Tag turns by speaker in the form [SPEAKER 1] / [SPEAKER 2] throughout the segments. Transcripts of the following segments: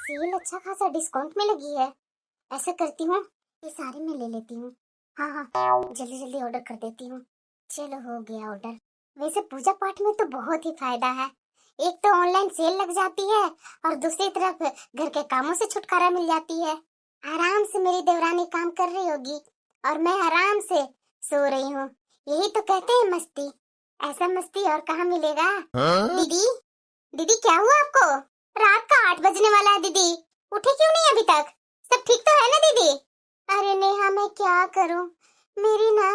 [SPEAKER 1] Cell अच्छा खासा discount में लगी है। ऐसा करती हूँ, ये सारे मैं ले लेती हूँ। हाँ हाँ, जल्दी जल्दी ऑर्डर कर देती हूँ। चलो हो गया ऑर्डर। वैसे पूजा पाठ में तो बहुत ही फायदा है। एक तो ऑनलाइन सेल लग जाती है और दूसरी तरफ घर के कामों से छुटकारा मिल जाती है। आराम से मेरी देवरानी काम कर रही होगी और मैं आराम से सो रही हूँ। यही तो कहते हैं मस्ती। ऐसा मस्ती और कहाँ मिलेगा। दीदी, दीदी क्या हुआ आपको? रात का 8 बजने वाला है दीदी, उठे क्यों नहीं अभी तक? सब ठीक तो है ना दीदी? अरे नेहा मैं क्या करूं, मेरी ना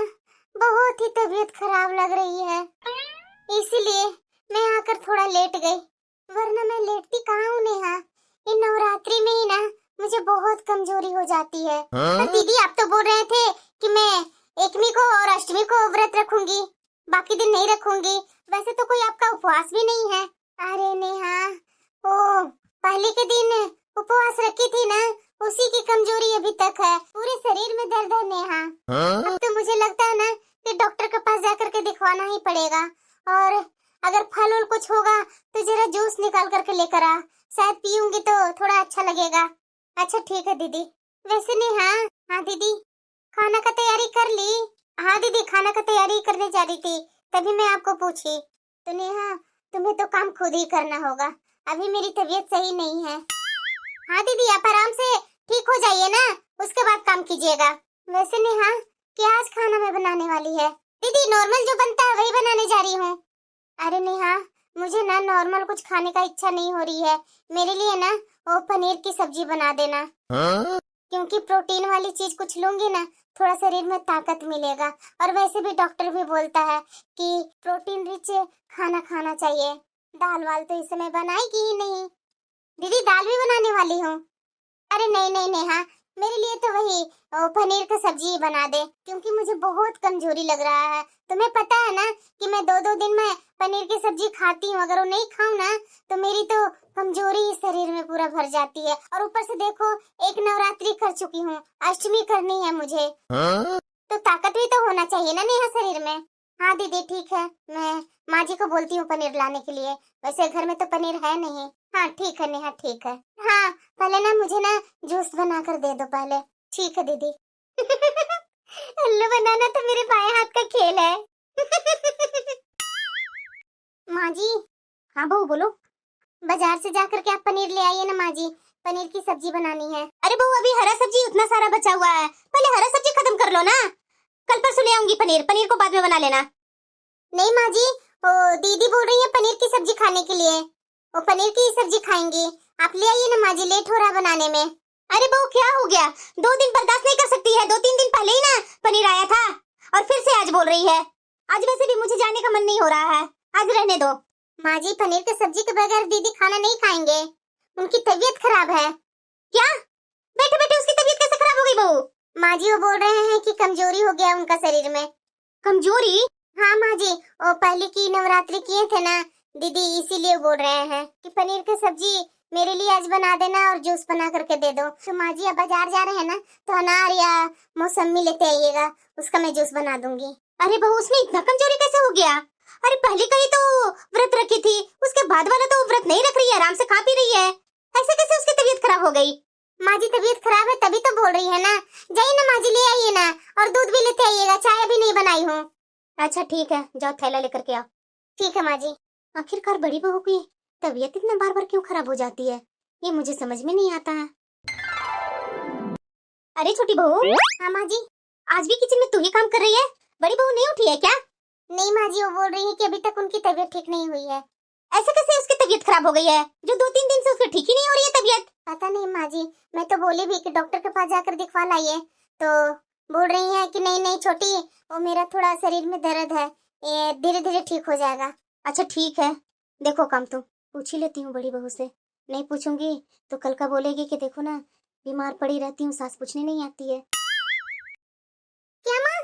[SPEAKER 1] बहुत ही तबीयत खराब लग रही है, इसलिए मैं आकर थोड़ा लेट गई, वरना मैं लेटती कहाँ हूँ नेहा। इन नवरात्रि में ही ना मुझे बहुत कमजोरी हो जाती है। पर दीदी आप तो बोल रहे थे कि मैं एकमी को और अष्टमी को व्रत रखूंगी, बाकी दिन नहीं रखूंगी। वैसे तो कोई आपका उपवास भी नहीं है। अरे नेहा, ओ पहले के दिन उपवास रखी थी ना, उसी की कमजोरी अभी तक है। पूरे शरीर में दर्द है नेहा। अब तो मुझे लगता है ना कि डॉक्टर के पास जाकर के दिखवाना ही पड़ेगा। और अगर फल और कुछ होगा तो जरा जूस निकाल करके लेकर आ, शायद पीऊंगी तो थोड़ा अच्छा लगेगा। अच्छा ठीक है दीदी। वैसे नेहा, हाँ दीदी, खाना का तैयारी कर ली? हाँ दीदी, खाना का तैयारी करने जा रही थी, तभी मैं आपको पूछी। तो नेहा तुम्हें तो काम खुद ही करना होगा, अभी मेरी तबीयत सही नहीं है। हाँ दीदी आप आराम से ठीक हो जाइए ना, उसके बाद काम कीजिएगा। वैसे नेहा क्या आज खाना में बनाने वाली है? दीदी नॉर्मल जो बनता है वही बनाने जा रही हूँ। अरे नेहा, मुझे ना नॉर्मल कुछ खाने का इच्छा नहीं हो रही है। मेरे लिए ना वो पनीर की सब्जी बना देना। क्योंकि प्रोटीन वाली चीज कुछ लूंगी ना, थोड़ा शरीर में ताकत मिलेगा। और वैसे भी डॉक्टर भी बोलता है कि प्रोटीन रिच खाना खाना चाहिए। दाल वाल तो इस समय बनाएगी ही नहीं। दीदी दाल भी बनाने वाली हूँ? अरे नहीं नहीं नेहा, मेरे लिए तो वही पनीर का सब्जी बना दे, क्योंकि मुझे बहुत कमजोरी लग रहा है। तुम्हें पता है ना कि मैं दो दो दिन में पनीर की सब्जी खाती हूँ, अगर वो नहीं खाऊं ना तो मेरी तो कमजोरी ही शरीर में पूरा भर जाती है। और ऊपर से देखो, एक नवरात्रि कर चुकी हूँ, अष्टमी करनी है मुझे। तो ताकत भी तो होना चाहिए ना नेहा शरीर में। हाँ दीदी ठीक है, मैं माँ जी को बोलती हूँ पनीर लाने के लिए। वैसे घर में तो पनीर है नहीं। हाँ ठीक है नेहा ठीक है। हाँ पहले ना मुझे ना जूस बना कर दे दो पहले। ठीक है दीदी। उल्लू बनाना तो मेरे बाएं हाथ का खेल है। माँ जी। हाँ बहू बोलो। बाजार से जाकर के आप पनीर ले आइए ना माँ जी, पनीर की सब्जी बनानी है। अरे बहू अभी हरा सब्जी उतना सारा बचा हुआ है, पहले हरा सब्जी खत्म कर लो ना, कल परसों ले आऊंगी पनीर, पनीर को बाद में बना लेना। नहीं माँ जी, ओ दीदी बोल रही है पनीर की सब्जी खाने के लिए, वो पनीर की सब्जी खाएंगी। आप ले आइए ना माँ जी, लेट हो रहा बनाने में। अरे बहू क्या हो गया, 2 दिन बर्दाश्त नहीं कर सकती है? 2-3 दिन पहले ही ना पनीर आया था और फिर से आज बोल रही है। आज वैसे भी मुझे जाने का मन नहीं हो रहा है, आज रहने दो। माँ जी पनीर की सब्जी के बगैर दीदी खाना नहीं खाएंगे, उनकी तबीयत खराब है। क्या? बैठे बैठे उसकी तबीयत कैसे खराब हो गई बहू? माँ जी वो बोल रहे हैं कि कमजोरी हो गया उनका शरीर में। कमजोरी? हाँ माँ जी, वो पहले की नवरात्रि किए थे ना दीदी, इसीलिए बोल रहे हैं कि पनीर की सब्जी मेरे लिए आज बना देना और जूस बना करके दे दो। तो माँ जी अब बाजार जा रहे हैं ना, तो अनार या मौसमी लेते आइएगा, उसका मैं जूस बना दूंगी। अरे बहू उसमें इतना कमजोरी कैसे हो गया? अरे पहले कहीं तो व्रत रखी थी, उसके बाद वाला तो व्रत नहीं रख रही है, आराम से खा पी रही है, ऐसे कैसे उसकी तबीयत खराब हो गई? माँ जी तबीयत खराब है तभी तो बोल रही है ना। जाइए ना माँ जी, ले आइए ना, और दूध भी लेते आइएगा, चाय भी नहीं बनाई हूँ। अच्छा ठीक है, जाओ थैला लेकर के आओ। ठीक है माँ जी। आखिरकार बड़ी बहू की तबीयत इतना बार बार क्यों खराब हो जाती है, ये मुझे समझ में नहीं आता है। अरे छोटी बहू। हाँ माँ जी। आज भी किचन में तू ही काम कर रही है, बड़ी बहू नहीं उठी है क्या? नहीं माँ जी, वो बोल रही है कि अभी तक उनकी तबीयत ठीक नहीं हुई है। ऐसे कैसे उसकी तबीयत खराब हो गई है, जो 2-3 दिन से उसकी ठीक ही नहीं हो रही है तबीयत? पता नहीं माँ जी, मैं तो बोली भी कि डॉक्टर के पास जाकर दिखवा लाइए, तो बोल रही है कि नहीं नहीं छोटी, वो मेरा थोड़ा शरीर में दर्द है, ये धीरे धीरे ठीक हो जाएगा। अच्छा ठीक है, देखो काम तो पूछ ही लेती हूँ बड़ी बहू से, नहीं पूछूंगी तो कल का बोलेगी कि देखो ना बीमार पड़ी रहती हूँ, सास पूछने नहीं आती है। क्या माँ,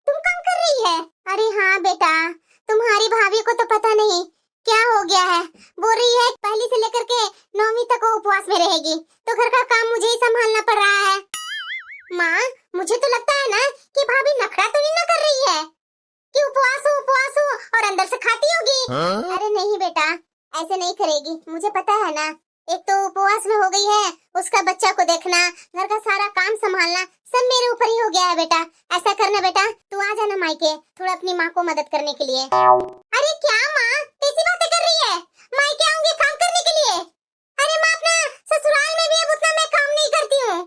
[SPEAKER 1] तुम काम कर रही है? अरे हाँ बेटा, तुम्हारी भाभी को तो पता नहीं क्या हो गया है, बोल रही है पहली से लेकर के 9वीं तक वो उपवास में रहेगी, तो घर का काम मुझे ही संभालना पड़ रहा है। माँ मुझे तो लगता है ना कि भाभी नखरा तो नहीं ना कर रही है कि उपवास हो और अंदर से खाती होगी। अरे नहीं बेटा, ऐसे नहीं करेगी, मुझे पता है ना एक तो उपवास में हो गई है, उसका बच्चा को देखना, घर का सारा काम संभालना, सब मेरे ऊपर ही हो गया है बेटा। ऐसा करना बेटा, तू आ जाना मायके थोड़ा अपनी माँ को मदद करने के लिए। अरे क्या माँ ऐसी बातें कर रही है? मायके आऊंगी काम करने के लिए? अरे माँ अपना ससुराल में भी अब उतना मैं काम नहीं करती हूँ,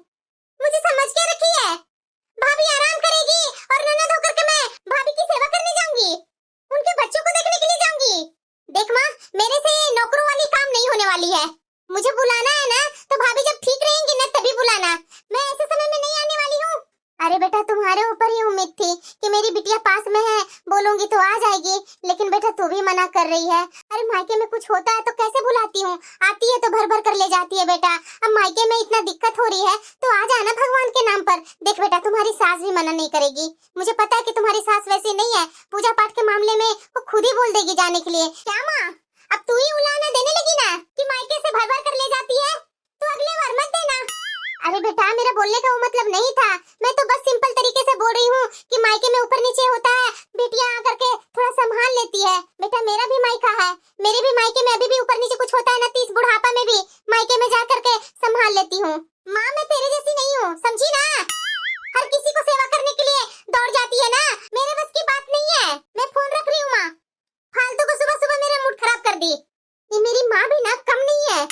[SPEAKER 1] मुझे समझ के रखी है। भाभी आराम करेगी और ननद होकर के मैं भाभी की सेवा करने जाऊंगी, उनके बच्चों को देखने के लिए जाऊंगी। देख माँ, मेरे से नौकरों वाली काम नहीं होने वाली है। मुझे बुलाना है ना तो भाभी जब ठीक रहेंगी ना तभी बुलाना, मैं ऐसे समय में नहीं आने वाली हूँ। अरे बेटा तुम्हारे ऊपर ही उम्मीद थी कि मेरी बिटिया पास में है, बोलूंगी तो आ जाएगी, लेकिन बेटा तू भी मना कर रही है। अरे मायके में कुछ होता है तो कैसे बुलाती हूँ, आती है तो भर भर कर ले जाती है बेटा। अब मायके में इतना दिक्कत हो रही है तो आ जाना भगवान के नाम पर। देख बेटा तुम्हारी सास भी मना नहीं करेगी, मुझे पता है कि तुम्हारी सास वैसी नहीं है, पूजा पाठ के मामले में वो खुद ही बोल देगी जाने के लिए। क्या माँ अब तू ही उलाहना देने लगी ना कि मायके से भर भर कर ले जाती है, तो अगले बार मत देना। अरे बेटा मेरा बोलने का वो मतलब नहीं था, मैं तो बस सिंपल तरीके से बोल रही हूँ कि मायके में ऊपर नीचे होता है, बेटियां आकर के थोड़ा संभाल लेती है। बेटा मेरा भी मायका है, मेरे भी मायके में अभी भी ऊपर नीचे कुछ होता है ना, 30 बुढ़ापा में भी मायके में जा करके संभाल लेती हूँ। माँ मैं तेरे जैसी नहीं हूँ, समझी ना? हर किसी को सेवा करने के लिए दौड़ जाती है ना, मेरे बस की बात नहीं है। मैं फोन रख रही हूँ माँ, फालतू को सुबह सुबह मेरा मूड खराब कर दी। ये मेरी माँ भी ना कम नहीं है,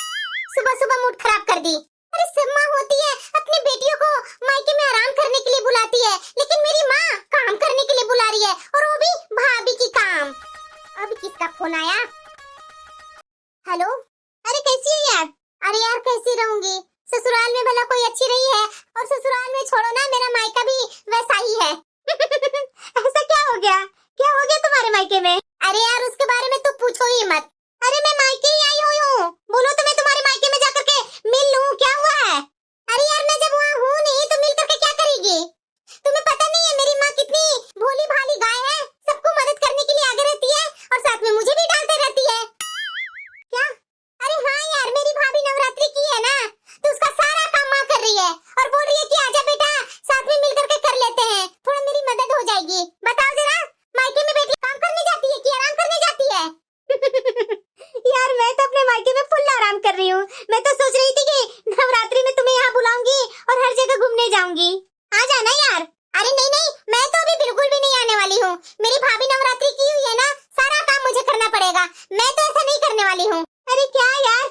[SPEAKER 1] सुबह सुबह मूड खराब कर दी। अरे सब माँ होती है अपनी बेटियों को मायके में आराम करने के लिए बुलाती है, लेकिन मेरी माँ काम करने के लिए बुला रही है, और वो भी भाभी की काम। अब किसका फोन आया? हेलो, अरे कैसी है यार? अरे यार कैसी रहूंगी, ससुराल में भला कोई अच्छी रही है, और ससुराल में छोड़ो ना मेरा मायका भी वैसा ही है। ऐसा क्या हो गया? क्या हो गया तुम्हारे मायके में? अरे यार उसके बारे में तो पूछो ही मत। अरे मैं मायके ही आई हुई हूँ, बोलो तो मैं तुम्हारे मायके में जाकर के मिल लूं, क्या हुआ है? अरे यार मैं जब वहाँ हूँ नहीं तो मिल करके क्या करेगी? तुम्हें पता नहीं है मेरी माँ कितनी भोली भाली गाय है, सबको मदद करने के लिए आगे रहती है और साथ में मुझे भी डालते रहती है। क्या? अरे हाँ यार मेरी भाभी नवरात्रि की है ना, तो उसका सारा काम माँ कर रही है और बोल रही है कि आजा बेटा साथ में मिल करके कर लेते हैं, थोड़ा मेरी मदद हो जाएगी। बताओ जरा, मायके में बेटी काम करने जाती है कि आराम करने जाती है? यार मैं तो अपने मायके में फुल आराम कर रही हूँ, मैं तो सोच रही थी कि नवरात्रि में तुम्हें यहाँ बुलाऊंगी और हर जगह घूमने जाऊंगी, आ जाना यार। अरे नहीं नहीं, मैं तो अभी बिल्कुल भी नहीं आने वाली हूँ, मेरी भाभी नवरात्रि की हुई है ना, सारा काम मुझे करना पड़ेगा, मैं तो ऐसा नहीं करने वाली हूँ। अरे क्या यार,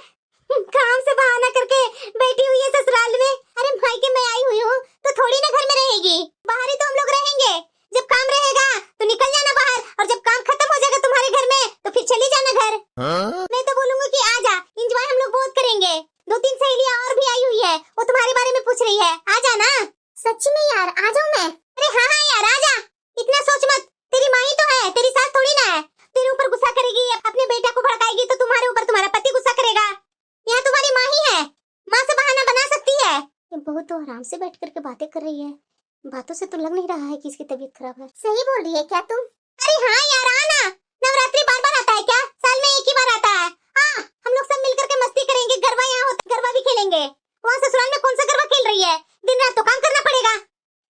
[SPEAKER 1] काम से बहाना करके बैठी हुई है ससुराल में। अरे मायके में आई हुई हूँ तो थोड़ी ना घर में रहेगी, बाहर ही तो हम लोग रहेंगे। जब काम रहेगा तो निकल जाना बाहर, और जब काम खत्म हो जाएगा तुम्हारे घर में तो फिर चली जाना घर। मैं तो बोलूंगी कि आजा, एंजॉय हम लोग बहुत करेंगे। 2-3 सहेलियां और भी आई हुई है, वो तुम्हारे बारे में पूछ रही है, आ जाना। सच में यार आ जाऊं मैं? अरे हाँ हाँ यार आजा, इतना सोच मत, तेरी माँ ही तो है, तेरी सास थोड़ी ना है। तेरे ऊपर गुस्सा करेगी, अपने बेटा को भड़काएगी तो तुम्हारे ऊपर तुम्हारा पति गुस्सा करेगा। यहाँ तुम्हारी माँ ही है, माँ से बहाना बना सकती है। ये बहू तो आराम से बैठ करके बातें कर रही है, बातों से तो लग नहीं रहा है कि इसकी तबीयत खराब है। सही बोल रही है क्या तुम? अरे हाँ यार आना, नवरात्रि बार बार आता है क्या? साल में एक ही बार आता है। हाँ हम लोग सब मिल करके मस्ती करेंगे, गरबा यहाँ होता गरबा भी खेलेंगे। वहाँ ससुराल में कौन सा गरबा खेल रही है, दिन रात तो काम करना पड़ेगा।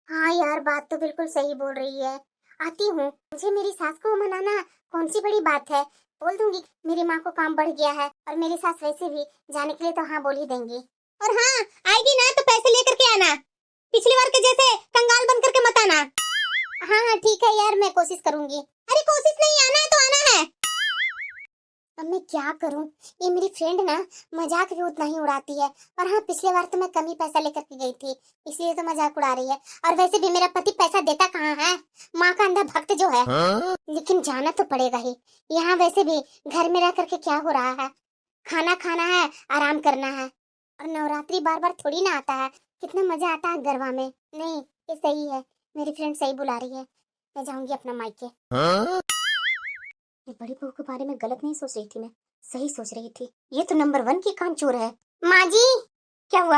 [SPEAKER 1] हाँ यार बात तो बिल्कुल सही बोल रही है, आती हूँ। मुझे मेरी सास को मनाना कौन सी बड़ी बात है, बोल दूंगी मेरी माँ को काम बढ़ गया है, और मेरी सास वैसे भी जाने के लिए तो हाँ बोल ही देंगी। और हाँ आएगी ना तो पैसे लेकर के आना, पिछली बार के जैसे कंगाल बन करके मत आना। हाँ हाँ ठीक है यार मैं कोशिश करूंगी। अरे कोशिश नहीं, आना है तो आना है। अब मैं क्या करूं, ये मेरी फ्रेंड ना मजाक भी उतना ही उड़ाती है, और हाँ पिछले बार तो मैं कम ही पैसा लेकर के गई थी, इसलिए तो मजाक उड़ा रही है। और वैसे भी मेरा पति पैसा देता कहाँ है, माँ का अंधा भक्त जो है। लेकिन जाना तो पड़ेगा ही, यहाँ वैसे भी घर में रह करके क्या हो रहा है, खाना खाना है, आराम करना है, और नवरात्रि बार बार थोड़ी ना आता है। कितना मजा आता है गरबा में। नहीं ये सही है, मेरी फ्रेंड सही बुला रही है, मैं जाऊंगी अपना मायके। ये बड़ी बहू के बारे में गलत नहीं सोच रही थी मैं, सही सोच रही थी, ये तो नंबर 1 की कामचोर है। माँ जी क्या हुआ?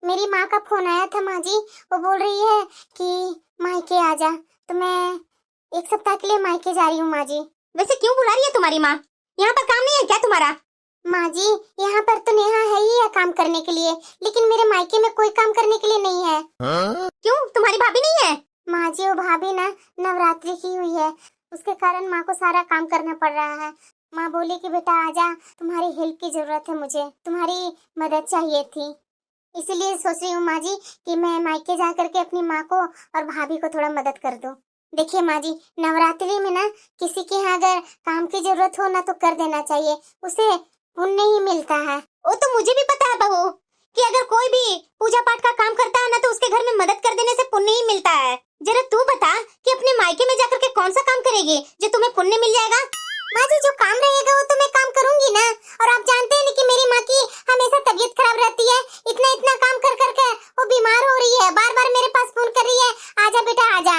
[SPEAKER 1] मेरी माँ का फोन आया था माँ जी, वो बोल रही है कि मायके आ जा, तो मैं 1 सप्ताह के लिए मायके जा रही हूँ माँ जी। वैसे क्यों बुला रही है तुम्हारी माँ, यहाँ पर काम नहीं है क्या तुम्हारा? माँ जी यहाँ पर तो नेहा है ही है काम करने के लिए, लेकिन मेरे मायके में कोई काम करने के लिए नहीं है। क्यों तुम्हारी भाभी नहीं है? माँ जी वो भाभी ना नवरात्रि की हुई है, उसके कारण माँ को सारा काम करना पड़ रहा है, माँ बोली कि बेटा आजा, तुम्हारी हेल्प की जरूरत है, मुझे तुम्हारी मदद चाहिए थी। इसीलिए सोच रही हूँ माँ जी कि मैं मायके जा करके अपनी माँ को और भाभी को थोड़ा मदद कर दूँ। देखिए माँ जी, नवरात्रि में ना किसी के यहाँ अगर काम की जरूरत हो ना तो कर देना चाहिए, उसे पुण्य ही मिलता है। वो तो मुझे भी पता है बहू कि अगर कोई भी पूजा पाठ का काम करता है ना तो उसके घर में मदद कर देने से पुण्य ही मिलता है। जरा तू बता कि अपने मायके में जाकर के कौन सा काम करेगी जो तुम्हें पुण्य मिल जाएगा? माँ जी, जो काम रहेगा वो तो मैं काम करूंगी ना। और आप जानते हैं ना कि मेरी माँ की हमेशा तबीयत खराब रहती है, इतना इतना काम कर कर के वो बीमार हो रही है, बार बार मेरे पास फोन कर रही है, आजा बेटा आजा।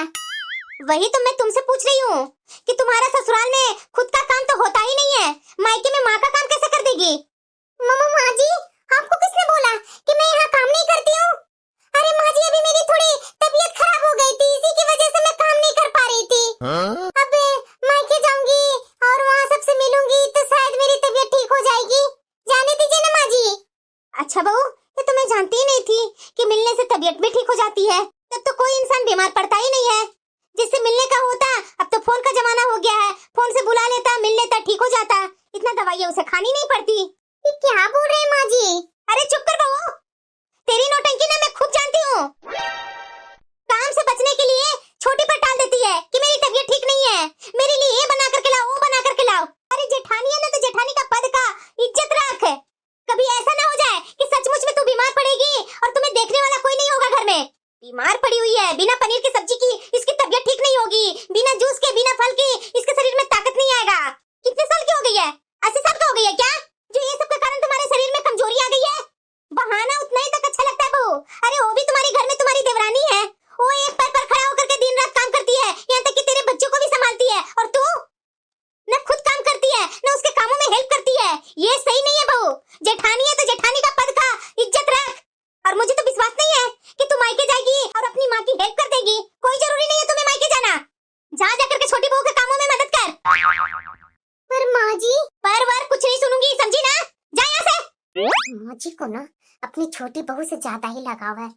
[SPEAKER 1] वही तो मैं तुमसे पूछ रही हूँ कि तुम्हारा ससुराल में खुद का काम तो होता ही नहीं है, मायके में माँ का काम कैसे कर देगी? माँ जी, आपको किसने बोला कि मैं यहाँ काम नहीं करती हूँ? अरे माँ जी, अभी मेरी थोड़ी तबीयत खराब हो गई थी, इसी की वजह से मैं काम नहीं कर पा रही थी। अब मायके जाऊंगी और वहाँ सबसे मिलूंगी तो शायद मेरी तबीयत ठीक हो जाएगी। जाने दीजिए ना माँ जी। अच्छा बहू, ये तो मैं जानती ही नहीं थी कि मिलने से तबीयत भी ठीक हो जाती है। तब तो कोई इंसान बीमार पड़ता ही नहीं है। जिससे मिलने का होता, अब तो फोन का जमाना हो गया है, फोन से बुला लेता, मिल लेता, ठीक हो जाता। इतना दवाइयाँ उसे खानी नहीं पड़ती। ये क्या बोल रहे हैं माँ जी? अरे चुप कर बहू, तेरी नौटंकी ना मैं खूब जानती हूँ। काम से बचने के लिए छोटी पर टाल देती है कि मेरी तबीयत ठीक नहीं है, मेरे लिए ये बना करके लाओ, वो बना करके लाओ। अरे जेठानी है ना तो जेठानी का पद का इज्जत रख। कभी ऐसा ना हो जाए कि सचमुच में तू बीमार पड़ेगी और तुम्हें देखने वाला कोई नहीं होगा घर में। बीमार पड़ी हुई है, बिना पनीर की सब्जी की इसकी तबीयत ठीक नहीं होगी, बिना जूस के, बिना फल के इसके शरीर में ताकत नहीं आएगा। कितने साल की हो गई है? 80 साल की हो गई है क्या, जो ये सब के कारण तुम्हारे शरीर में कमजोरी आ गई है? बहाना उतना ही तक अच्छा लगता है बहू। अरे वो भी तुम्हारे घर में तुम्हारी देवरानी है, वो एक पैर पर खड़ा होकर के दिन रात काम करती है, यहाँ तक कि तेरे बच्चों को भी संभालती है, और तू न खुद काम करती है न उसके कामों में हेल्प करती है। ये सही नहीं है बहू। जेठानी है तो जेठानी का पद का इज्जत रख। और मुझे तो विश्वास नहीं है कि तू मायके जाएगी और अपनी माँ की हेल्प कर देगी। कोई जरूरी नहीं है तुम्हें मायके जाना, जा जाकर के छोटी बहू के कामों में मदद कर। पर माँ जी, पर वर कुछ नहीं सुनूंगी, समझी ना? जा यहाँ से। माँ जी को ना अपनी छोटी बहू से ज्यादा ही लगाव है,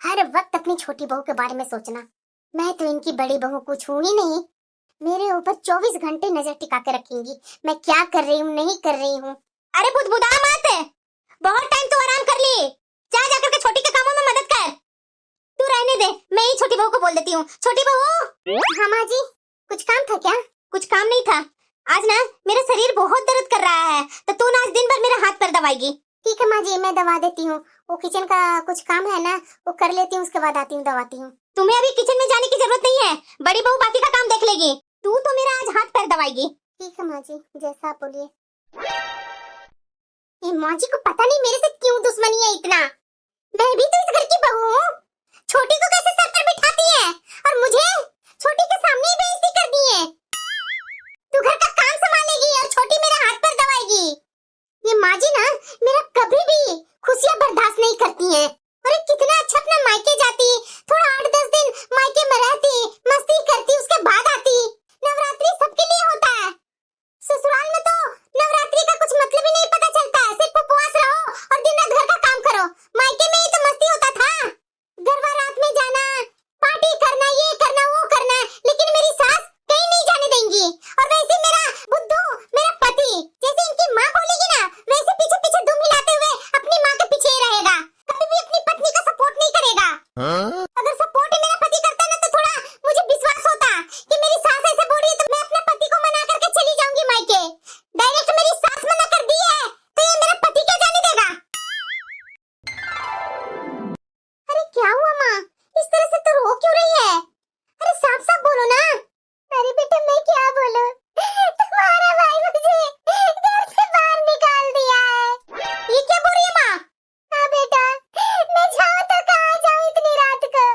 [SPEAKER 1] हर वक्त अपनी छोटी बहू के बारे में सोचना। मैं तो इनकी बड़ी बहू को छूंगी नहीं, मेरे ऊपर 24 घंटे नजर टिका के रखेंगी मैं क्या कर रही हूँ, नहीं कर रही हूँ। अरे बुदबुदा मत, बहुत टाइम तो आराम कर ली, जा जाकर के छोटी के कामों में मदद कर। तू रहने दे, मैं ही छोटी बहू को बोल देती हूँ। छोटी बहू। हाँ माँ जी, कुछ काम था क्या? कुछ काम नहीं था, आज ना मेरा शरीर बहुत दर्द कर रहा है, तो तू ना आज दिन भर मेरा हाथ पैर दबाएगी। ठीक है माँ जी, मैं दबा देती हूँ। वो किचन का कुछ काम है ना, वो कर लेती हूँ, उसके बाद आती हूँ, दबाती हूँ। तुम्हें अभी किचन में जाने की जरूरत नहीं है, बड़ी बहू बाकी का काम देख लेगी। तू तो मेरा आज हाथ पैर दबाएगी। ठीक है माँ जी, जैसा आप बोलिए। ये माँ जी को पता नहीं मेरे से क्यों दुश्मनी है इतना। मैं भी तो इस घर की बहू हूँ, छोटी को कैसे सर पर बिठाती है और मुझे छोटी के सामने ही बेइज्जती कर दी है। तू घर का काम संभालेगी और छोटी मेरे हाथ पर दबाएगी। ये माँ जी ना मेरा कभी भी खुशियाँ बर्दाश्त नहीं करती हैं। अरे कितना अच्छा अपना मायके जाती, थोड़ा 8-10 दिन मायके में रहती, मस्ती करती, उसके बाद आती। नवरात्रि सबके लिए होता है, ससुराल में तो नवरात्रि का कुछ मतलब ही नहीं पता चलता है, सिर्फ उपवास रहो और दिन रात घर का काम करो। मायके में ही तो मस्ती होता था, गरबा रात में जाना, पार्टी करना, ये करना, वो करना, लेकिन मेरी सास कहीं नहीं जाने देंगी। और वैसे मेरा बुद्धू, मेरा पति, जैसे इनकी माँ बोलेगी ना वैसे पीछे पीछे दुम हिलाते हुए अपनी माँ के पीछे ही रहेगा, कभी भी अपनी पत्नी का सपोर्ट नहीं करेगा। अगर सपोर्ट ही मेरा पति करता ना तो थोड़ा मुझे विश्वास होता कि मेरी सास ऐसे बोल रही है तो मैं अपने पति को मना करके चली जाऊंगी मायके। डायरेक्ट मेरी सास मना कर दी है तो ये मेरा पति क्या जाने देगा? अरे क्या हुआ माँ, इस तरह से तो रो क्यों रही है? अरे साफ साफ बोलो ना। अरे बेटा मैं क्या बोलूं, तुम्हारा भाई मुझे घर से बाहर निकाल दिया है। ये क्या बोल रही है माँ? हाँ बेटा, मैं जाऊँ तो कहाँ जाऊँ इतनी रात को?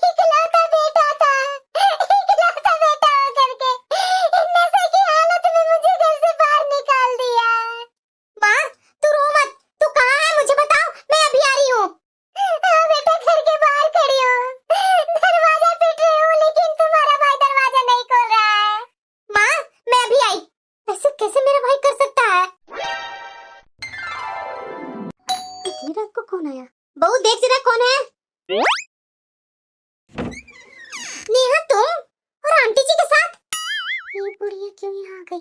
[SPEAKER 1] इकलौता बेटा था, इकलौता बेटा होकर के इस नशे की हालत में मुझे घर से बाहर निकाल दिया। माँ तू रो मत, तू कहाँ है मुझे बताओ, मैं अभी आ रही हूँ। हाँ बेटा, घर के बाहर खड़ी हूँ, दरवाजा पीट रही हूँ लेकिन तुम्हारा भाई दरवाजा नहीं खोल रहा है। माँ मैं अभी आई। ऐसे कैसे मेरा भाई कर सकता है? इतनी रात को कौन आया? बहू देख जरा कौन है। नेहा तुम और आंटी जी के साथ? ये बुढ़िया क्यों यहाँ आ गई?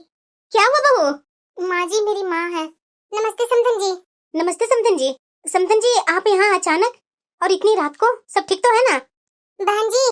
[SPEAKER 2] क्या हुआ बहू?
[SPEAKER 1] माँ जी मेरी माँ है। नमस्ते समधन जी।
[SPEAKER 2] नमस्ते समधन जी। समधन जी आप यहाँ अचानक और इतनी रात को, सब ठीक तो है ना?
[SPEAKER 1] बहन जी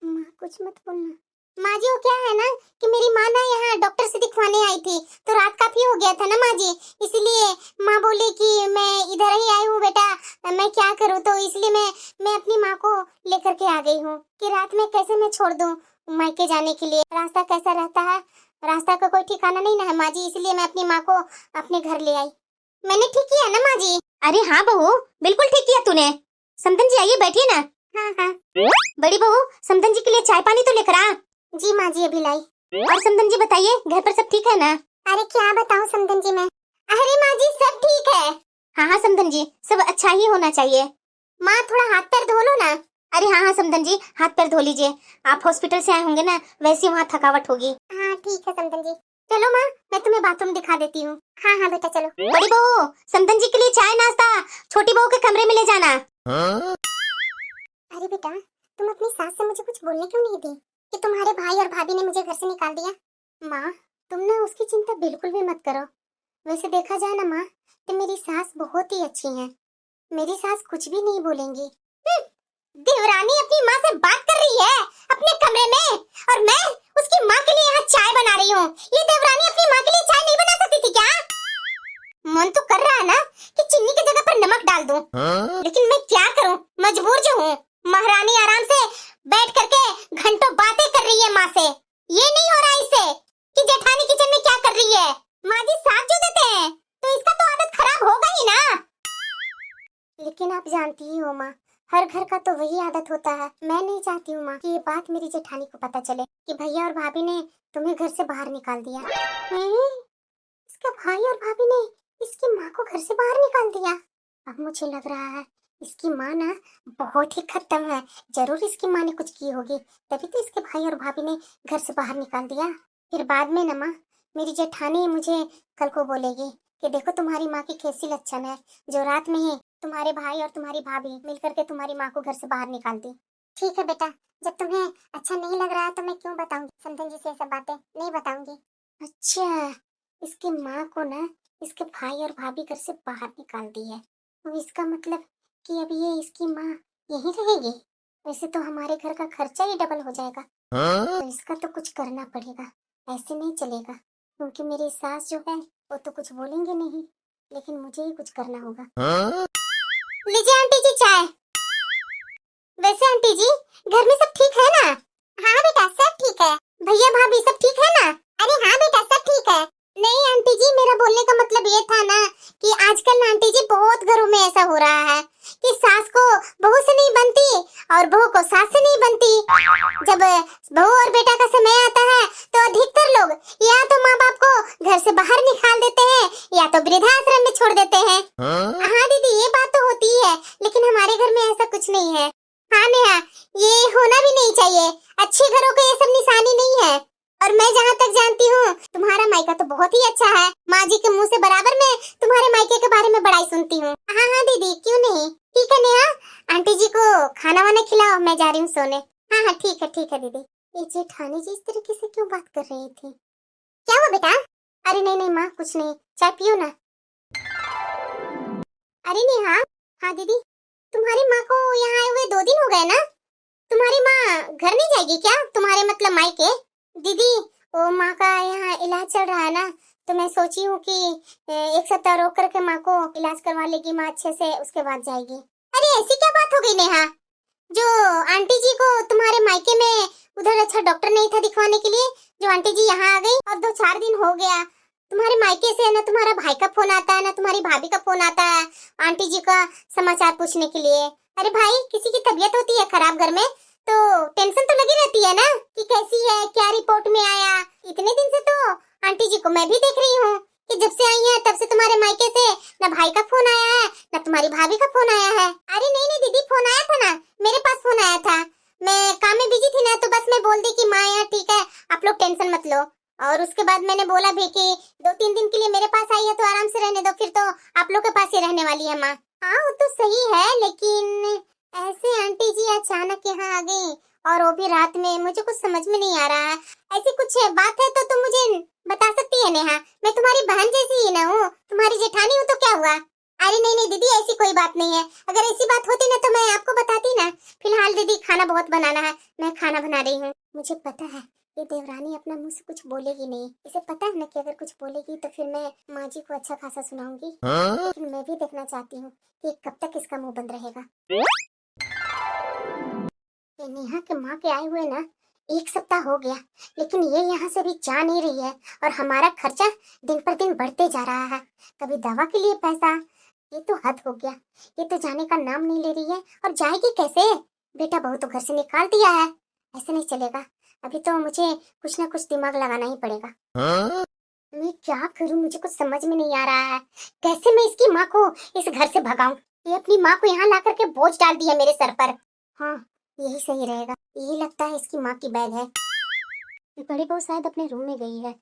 [SPEAKER 1] माँ कुछ मत बोलना। माँ जी वो क्या है ना कि मेरी माँ ना यहाँ डॉक्टर से दिखवाने आई थी तो रात काफी हो गया था ना माँ जी, इसलिए माँ बोली कि मैं इधर ही आई हूँ बेटा, मैं क्या करूँ, तो इसलिए मैं अपनी माँ को लेकर के आ गई हूँ कि रात में कैसे मैं छोड़ दूँ मायके जाने के लिए। रास्ता कैसा रहता है, रास्ता का कोई ठिकाना नहीं ना है माँ जी, इसलिए मैं अपनी माँ को अपने घर ले आई। मैंने ठीक किया ना माँ जी?
[SPEAKER 2] अरे हाँ बहू, बिल्कुल ठीक किया तूने। समधन जी आइए बैठिए ना।
[SPEAKER 1] हाँ हाँ।
[SPEAKER 2] बड़ी बहू समधन जी के लिए चाय पानी तो लेकर आ।
[SPEAKER 1] जी माँ जी अभी लाई।
[SPEAKER 2] और समधन जी बताइए घर पर सब ठीक है ना?
[SPEAKER 1] अरे क्या बताऊँ समधन जी मैं। अरे माँ जी सब ठीक है।
[SPEAKER 2] हाँ हाँ समधन जी, सब अच्छा ही होना चाहिए।
[SPEAKER 1] माँ थोड़ा हाथ पैर धो लो ना।
[SPEAKER 2] अरे हाँ हाँ समधन जी, हाथ पैर धो लीजिए, आप हॉस्पिटल से आए होंगे ना, वैसे वहाँ थकावट होगी।
[SPEAKER 1] हाँ ठीक है समधन जी। चलो माँ मैं तुम्हें बाथरूम दिखा देती हूँ। हाँ हाँ बेटा चलो।
[SPEAKER 2] बड़ी बहू समधन जी के लिए चाय नाश्ता छोटी बहू के कमरे में ले जाना।
[SPEAKER 1] अरे बेटा तुम अपनी सास से मुझे कुछ बोलने क्यों नहीं दी कि तुम्हारे भाई और भाभी ने मुझे घर से निकाल दिया? माँ तुम ना उसकी चिंता बिल्कुल भी मत करो। वैसे देखा जाए ना माँ तो मेरी सास बहुत ही अच्छी है, मेरी सास कुछ भी नहीं बोलेंगी। देवरानी अपनी माँ से बात कर रही है अपने कमरे में और मैं उसकी माँ के लिए यहाँ चाय बना रही हूँ। ये देवरानी अपनी माँ के लिए चाय नहीं बना सकती थी क्या? मन तो कर रहा है ना कि चीनी की जगह पर नमक डाल दूं, लेकिन मैं क्या करूं, मजबूर जो हूँ। महारानी आराम से बैठ करके घंटों बातें कर रही है माँ से, ये नहीं हो रहा इससे कि जेठानी किचन में क्या कर रही है। माँ जी साथ जो देते हैं तो इसका तो आदत खराब होगा ही ना। लेकिन आप जानती ही हो माँ, हर घर का तो वही आदत होता है। मैं नहीं चाहती हूँ माँ कि ये बात मेरी जेठानी को पता चले कि भैया और भाभी ने तुम्हें घर से बाहर निकाल दिया। इसका भाई और भाभी ने इसकी माँ को घर से बाहर निकाल दिया। अब मुझे लग रहा है इसकी माँ ना बहुत ही खत्म है, जरूर इसकी माँ ने कुछ की होगी, तभी तो इसके भाई और भाभी ने घर से बाहर निकाल दिया। फिर बाद में ना माँ मेरी जेठानी मुझे कल को बोलेगी कि देखो तुम्हारी माँ की कैसी लक्षण है, जो रात में ही तुम्हारे भाई और तुम्हारी भाभी मिलकर के तुम्हारी माँ को घर से बाहर निकाल दी। ठीक है बेटा, जब तुम्हें अच्छा नहीं लग रहा है तो मैं क्यों बताऊंगी समधन जी से ये सब बातें, नहीं बताऊंगी। अच्छा इसकी माँ को ना इसके भाई और भाभी घर से बाहर निकाल दी है, तो इसका मतलब कि अब ये इसकी माँ यहीं रहेगी। वैसे तो हमारे घर का खर्चा ही डबल हो जाएगा। तो इसका तो कुछ करना पड़ेगा, ऐसे नहीं चलेगा, क्योंकि मेरी सास जो है वो तो कुछ बोलेंगे नहीं, लेकिन मुझे ही कुछ करना होगा। लीजिए आंटी जी चाय। वैसे आंटी जी घर में सब ठीक है ना? हाँ बेटा सब ठीक है। भैया भाभी सब ठीक है ना? अरे हाँ बेटा सब ठीक है। नहीं आंटी जी मेरा बोलने का मतलब ये था ना कि आजकल ना आंटी जी बहुत घरों में ऐसा हो रहा है कि सास को बहू से नहीं बनती और बहू को सास से नहीं बनती। जब बहू और बेटा का समय आता है तो अधिकतर लोग या तो माँ बाप को घर से बाहर निकाल देते हैं या तो वृद्धाश्रम में छोड़ देते हैं। हाँ दीदी ये बात तो होती है, लेकिन हमारे घर में ऐसा कुछ नहीं है। हाँ नेहा ये होना भी नहीं चाहिए, अच्छे घरों का ये सब निशानी नहीं है। और मैं जहाँ तक जानती हूँ तुम्हारा मायका तो बहुत ही अच्छा है, माँ जी के मुँह से बराबर मैं तुम्हारे मायके के बारे में बड़ाई सुनती हूँ। हाँ हाँ दीदी क्यों नहीं। ठीक है नेहा आंटी जी को खाना वाना खिलाओ, मैं जा रही हूँ सोने। हाँ हाँ ठीक है दीदी। ये जेठानी जी इस तरीके से क्यों बात कर रही थी? क्या हुआ बेटा? अरे नहीं नहीं माँ कुछ नहीं, चाय पियो ना। अरे नेहा। हाँ दीदी तुम्हारी माँ को यहाँ आए हुए 2 दिन हो गए ना, तुम्हारी माँ घर नहीं जाएगी क्या, तुम्हारे मतलब मायके? दीदी वो माँ का यहाँ इलाज चल रहा है ना, तो मैं सोची हूँ कि 1 सप्ताह रोक करके माँ को इलाज करवा लेगी माँ अच्छे से, उसके बाद जाएगी। अरे ऐसी क्या बात हो गई नेहा, जो आंटी जी को तुम्हारे मायके में उधर अच्छा डॉक्टर नहीं था दिखवाने के लिए, जो आंटी जी यहाँ आ गई और 2-4 दिन हो गया तुम्हारे मायके से ना तुम्हारा भाई का फोन आता है ना तुम्हारी भाभी का फोन आता है आंटी जी का समाचार पूछने के लिए। अरे भाई किसी की तबीयत होती है खराब घर में तो टेंशन तो लगी रहती है ना कि कैसी है, क्या रिपोर्ट में आया। इतने दिन से तो आंटी जी को मैं भी देख रही हूँ कि जब से आई है तब से तुम्हारे मायके से न भाई का फोन आया है न तुम्हारी भाभी का फोन आया है। अरे नहीं नहीं दीदी फोन आया था ना, मेरे पास फोन आया था, मैं काम में बिजी थी ना तो बस मैं बोल दी कि माँ यहाँ ठीक है आप लोग टेंशन मत लो, और उसके बाद मैंने बोला भी कि 2-3 दिन के लिए मेरे पास आई है तो आराम से रहने दो, फिर तो आप लोग के पास ही रहने वाली है माँ। हाँ वो तो सही है, लेकिन ऐसे आंटी जी अचानक यहाँ आ गई और वो भी रात में। मुझे कुछ समझ में नहीं आ रहा है। ऐसी कुछ बात है तो तुम मुझे बता सकती है नेहा। मैं तुम्हारी बहन जैसी ही ना हूँ, तुम्हारी जेठानी हूँ तो क्या हुआ। अरे नहीं नहीं दीदी, ऐसी कोई बात नहीं है। अगर ऐसी बात होती ना तो मैं आपको बताती ना। फिलहाल दीदी खाना बहुत बनाना है, मैं खाना बना रही हूँ। मुझे पता है ये देवरानी अपना मुंह से कुछ बोलेगी नहीं। इसे पता है ना कि अगर कुछ बोलेगी तो फिर मैं माँ जी को अच्छा खासा सुनाऊंगी। लेकिन मैं भी देखना चाहती हूँ कि कब तक इसका मुंह बंद रहेगा। ये नेहा के माँ के आए हुए ना 1 सप्ताह हो गया, लेकिन ये यहाँ से भी जा नहीं रही है। और हमारा खर्चा दिन पर दिन बढ़ते जा रहा है। कभी दवा के लिए पैसा, ये तो हद हो गया। ये तो जाने का नाम नहीं ले रही है। और जाएगी कैसे? बेटा बहू तो घर से निकाल दिया है। ऐसे नहीं चलेगा। अभी तो मुझे कुछ ना कुछ दिमाग लगाना ही पड़ेगा। मैं क्या करूं, मुझे कुछ समझ में नहीं आ रहा है। कैसे मैं इसकी माँ को इस घर से भगाऊं। ये अपनी माँ को यहाँ ला करके बोझ डाल दिया मेरे सर पर। हाँ यही सही रहेगा। यही लगता है इसकी माँ की बैग है। बड़ी बहू शायद अपने रूम में गई है।